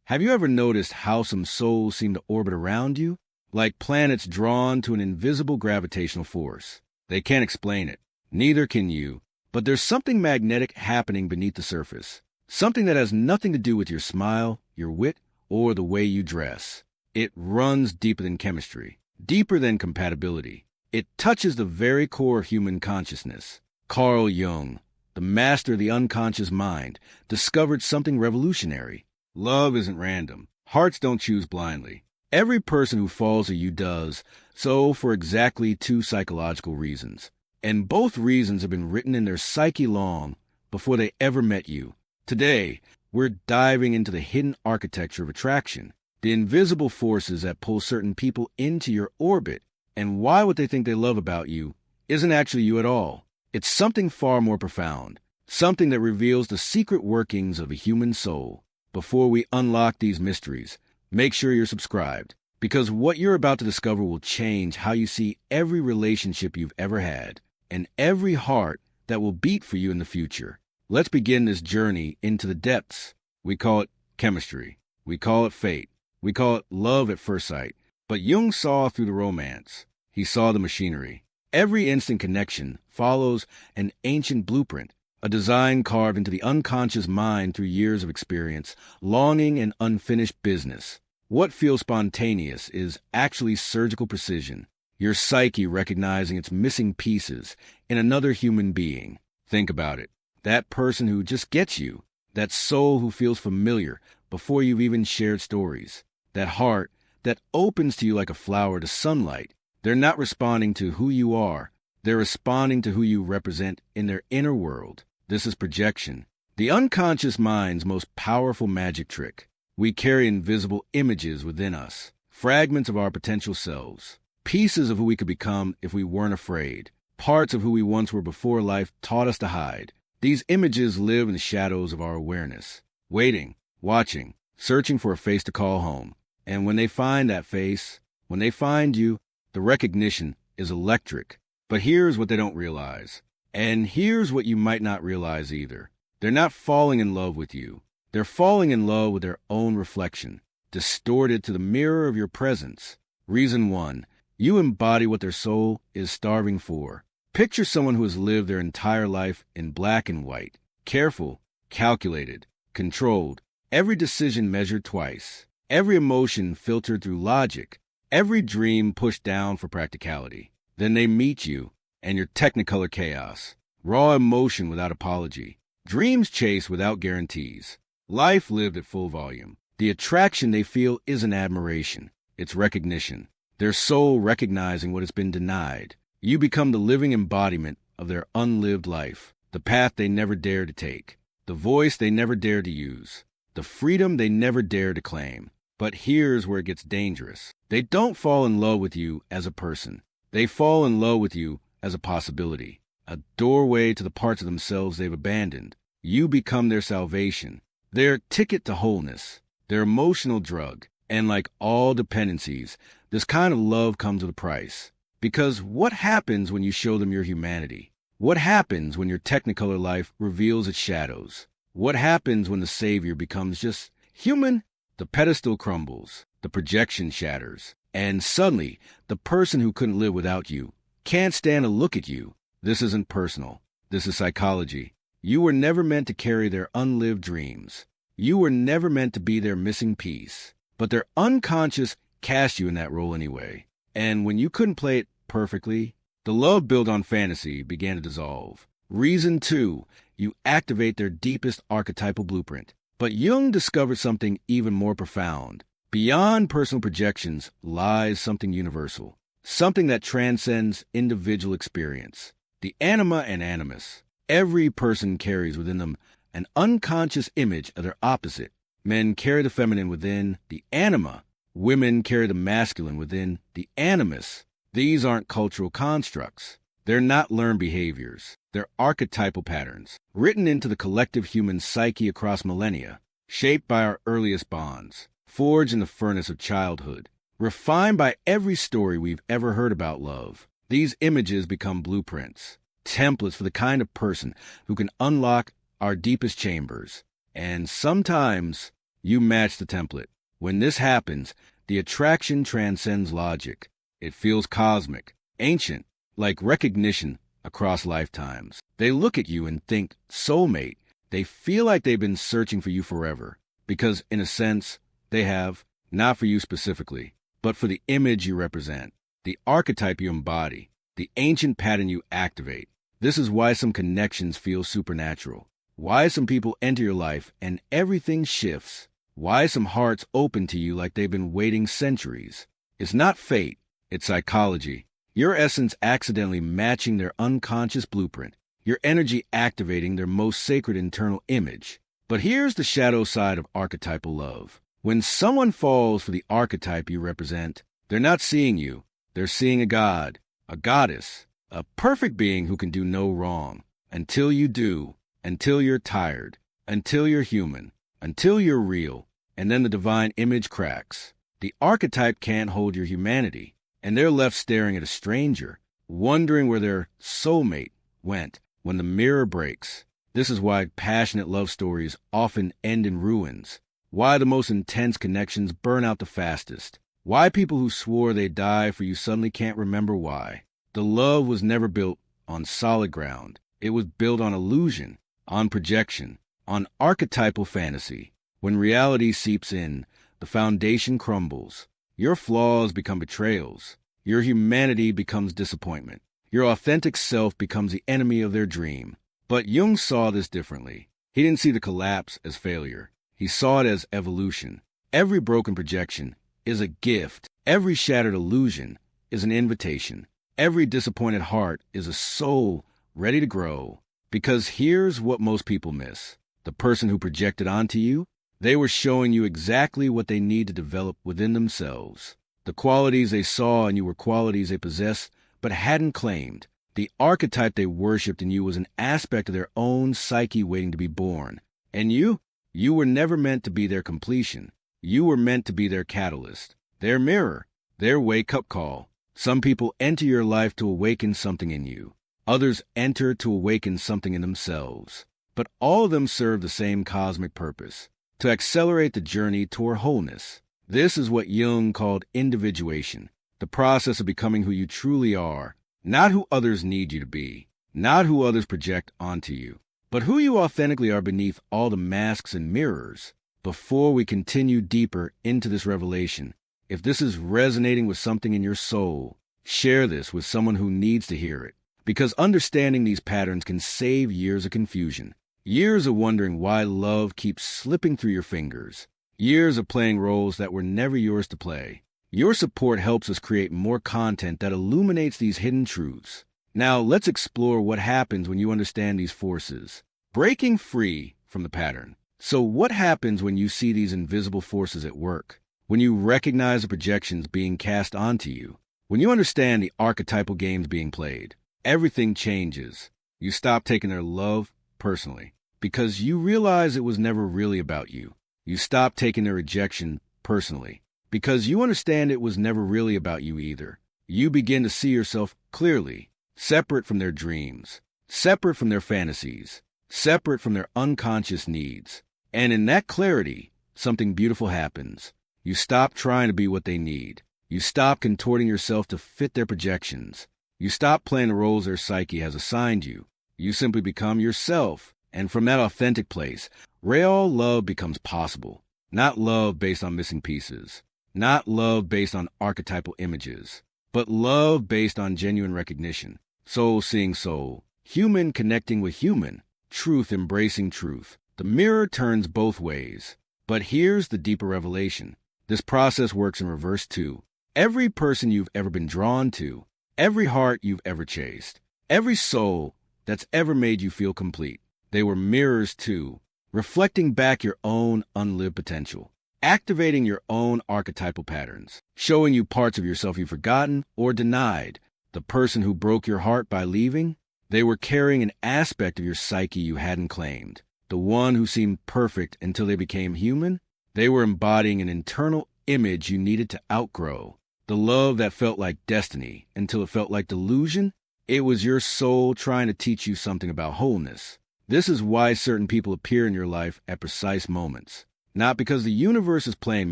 Have you ever noticed how some souls seem to orbit around you? Like planets drawn to an invisible gravitational force. They can't explain it. Neither can you. But there's something magnetic happening beneath the surface. Something that has nothing to do with your smile, your wit, or the way you dress. It runs deeper than chemistry, deeper than compatibility. It touches the very core of human consciousness. Carl Jung, the master of the unconscious mind, discovered something revolutionary. Love isn't random. Hearts don't choose blindly. Every person who falls to you does, so for exactly two psychological reasons. And both reasons have been written in their psyche long before they ever met you. Today, we're diving into the hidden architecture of attraction, the invisible forces that pull certain people into your orbit, and why what they think they love about you isn't actually you at all. It's something far more profound, something that reveals the secret workings of a human soul. Before we unlock these mysteries, make sure you're subscribed, because what you're about to discover will change how you see every relationship you've ever had, and every heart that will beat for you in the future. Let's begin this journey into the depths. We call it chemistry. We call it fate. We call it love at first sight. But Jung saw through the romance. He saw the machinery. Every instant connection follows an ancient blueprint, a design carved into the unconscious mind through years of experience, longing, and unfinished business. What feels spontaneous is actually surgical precision, your psyche recognizing its missing pieces in another human being. Think about it. That person who just gets you, that soul who feels familiar before you've even shared stories, that heart that opens to you like a flower to sunlight. They're not responding to who you are. They're responding to who you represent in their inner world. This is projection, the unconscious mind's most powerful magic trick. We carry invisible images within us, fragments of our potential selves, pieces of who we could become if we weren't afraid, parts of who we once were before life taught us to hide. These images live in the shadows of our awareness, waiting, watching, searching for a face to call home. And when they find that face, when they find you, the recognition is electric. But here's what they don't realize. And here's what you might not realize either. They're not falling in love with you. They're falling in love with their own reflection, distorted to the mirror of your presence. Reason 1, you embody what their soul is starving for. Picture someone who has lived their entire life in black and white, careful, calculated, controlled, every decision measured twice, every emotion filtered through logic, every dream pushed down for practicality. Then they meet you, and you're technicolor chaos, raw emotion without apology, dreams chased without guarantees, life lived at full volume. The attraction they feel isn't admiration, it's recognition. Their soul recognizing what has been denied. You become the living embodiment of their unlived life, the path they never dared to take, the voice they never dared to use, the freedom they never dared to claim. But here's where it gets dangerous. They don't fall in love with you as a person. They fall in love with you as a possibility, a doorway to the parts of themselves they've abandoned. You become their salvation, their ticket to wholeness, their emotional drug. And like all dependencies, this kind of love comes with a price. Because what happens when you show them your humanity? What happens when your technicolor life reveals its shadows? What happens when the savior becomes just human? The pedestal crumbles, the projection shatters, and suddenly, the person who couldn't live without you can't stand to look at you. This isn't personal. This is psychology. You were never meant to carry their unlived dreams. You were never meant to be their missing piece. But their unconscious cast you in that role anyway. And when you couldn't play it perfectly, the love built on fantasy began to dissolve. Reason 2, you activate their deepest archetypal blueprint. But Jung discovered something even more profound. Beyond personal projections lies something universal, something that transcends individual experience. The anima and animus. Every person carries within them an unconscious image of their opposite. Men carry the feminine within the anima. Women carry the masculine within the animus. These aren't cultural constructs. They're not learned behaviors. They're archetypal patterns, written into the collective human psyche across millennia, shaped by our earliest bonds, forged in the furnace of childhood, refined by every story we've ever heard about love. These images become blueprints, templates for the kind of person who can unlock our deepest chambers. And sometimes You match the template. When this happens, the attraction transcends logic. It feels cosmic, ancient, like recognition across lifetimes. They look at you and think, soulmate. They feel like they've been searching for you forever. Because, in a sense, they have, not for you specifically, but for the image you represent, the archetype you embody, the ancient pattern you activate. This is why some connections feel supernatural. Why some people enter your life and everything shifts. Why some hearts open to you like they've been waiting centuries. It's not fate, it's psychology. Your essence accidentally matching their unconscious blueprint. Your energy activating their most sacred internal image. But here's the shadow side of archetypal love. When someone falls for the archetype you represent, they're not seeing you. They're seeing a god, a goddess, a perfect being who can do no wrong. Until you do, until you're tired, until you're human, until you're real, and then the divine image cracks. The archetype can't hold your humanity, and they're left staring at a stranger, wondering where their soulmate went when the mirror breaks. This is why passionate love stories often end in ruins, why the most intense connections burn out the fastest, why people who swore they'd die for you suddenly can't remember why. The love was never built on solid ground. It was built on illusion, on projection, on archetypal fantasy. When reality seeps in, the foundation crumbles. Your flaws become betrayals. Your humanity becomes disappointment. Your authentic self becomes the enemy of their dream. But Jung saw this differently. He didn't see the collapse as failure. He saw it as evolution. Every broken projection is a gift. Every shattered illusion is an invitation. Every disappointed heart is a soul ready to grow. Because here's what most people miss. The person who projected onto you, they were showing you exactly what they need to develop within themselves. The qualities they saw in you were qualities they possessed but hadn't claimed. The archetype they worshipped in you was an aspect of their own psyche waiting to be born. And you were never meant to be their completion. You were meant to be their catalyst, their mirror, their wake-up call. Some people enter your life to awaken something in you. Others enter to awaken something in themselves. But all of them serve the same cosmic purpose, to accelerate the journey toward wholeness. This is what Jung called individuation, the process of becoming who you truly are, not who others need you to be, not who others project onto you, but who you authentically are beneath all the masks and mirrors. Before we continue deeper into this revelation, if this is resonating with something in your soul, share this with someone who needs to hear it, because understanding these patterns can save years of confusion, years of wondering why love keeps slipping through your fingers, years of playing roles that were never yours to play. Your support helps us create more content that illuminates these hidden truths. Now, let's explore what happens when you understand these forces, breaking free from the pattern. So what happens when you see these invisible forces at work? When you recognize the projections being cast onto you? When you understand the archetypal games being played? Everything changes. You stop taking their love personally because you realize it was never really about you. You stop taking their rejection personally because you understand it was never really about you either. You begin to see yourself clearly, separate from their dreams, separate from their fantasies, separate from their unconscious needs. And in that clarity, something beautiful happens. You stop trying to be what they need. You stop contorting yourself to fit their projections. You stop playing the roles their psyche has assigned you. You simply become yourself. And from that authentic place, real love becomes possible. Not love based on missing pieces. Not love based on archetypal images. But love based on genuine recognition. Soul seeing soul. Human connecting with human. Truth embracing truth. The mirror turns both ways. But here's the deeper revelation. This process works in reverse too. Every person you've ever been drawn to, every heart you've ever chased, every soul that's ever made you feel complete, they were mirrors too, reflecting back your own unlived potential, activating your own archetypal patterns, showing you parts of yourself you've forgotten or denied. The person who broke your heart by leaving, they were carrying an aspect of your psyche you hadn't claimed. The one who seemed perfect until they became human, they were embodying an internal image you needed to outgrow. The love that felt like destiny until it felt like delusion, it was your soul trying to teach you something about wholeness. This is why certain people appear in your life at precise moments. Not because the universe is playing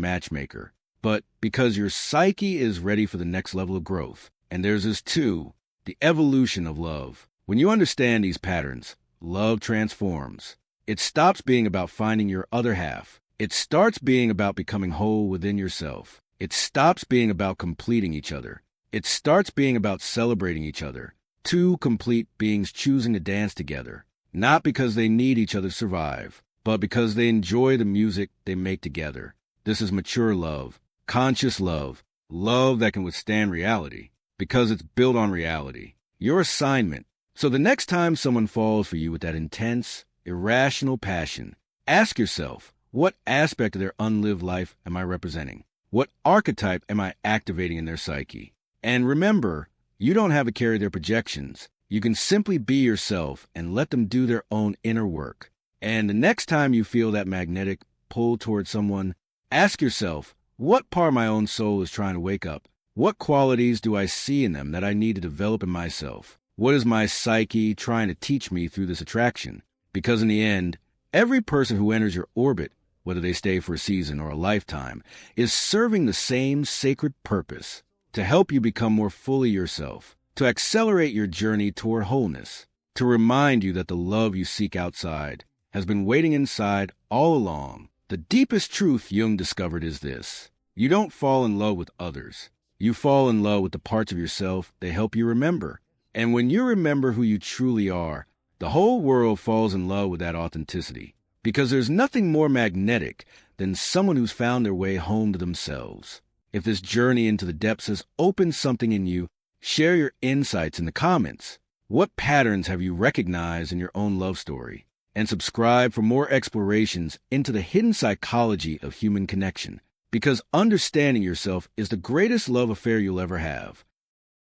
matchmaker, but because your psyche is ready for the next level of growth. And there's this too, the evolution of love. When you understand these patterns, love transforms. It stops being about finding your other half. It starts being about becoming whole within yourself. It stops being about completing each other. It starts being about celebrating each other. Two complete beings choosing to dance together, not because they need each other to survive, but because they enjoy the music they make together. This is mature love, conscious love, love that can withstand reality, because it's built on reality. Your assignment. So the next time someone falls for you with that intense, irrational passion, ask yourself, what aspect of their unlived life am I representing? What archetype am I activating in their psyche? And remember, you don't have to carry their projections. You can simply be yourself and let them do their own inner work. And the next time you feel that magnetic pull towards someone, ask yourself, what part of my own soul is trying to wake up? What qualities do I see in them that I need to develop in myself? What is my psyche trying to teach me through this attraction? Because in the end, every person who enters your orbit, whether they stay for a season or a lifetime, is serving the same sacred purpose, to help you become more fully yourself, to accelerate your journey toward wholeness, to remind you that the love you seek outside has been waiting inside all along. The deepest truth Jung discovered is this: you don't fall in love with others. You fall in love with the parts of yourself they help you remember. And when you remember who you truly are, the whole world falls in love with that authenticity. Because there's nothing more magnetic than someone who's found their way home to themselves. If this journey into the depths has opened something in you, share your insights in the comments. What patterns have you recognized in your own love story? And subscribe for more explorations into the hidden psychology of human connection. Because understanding yourself is the greatest love affair you'll ever have.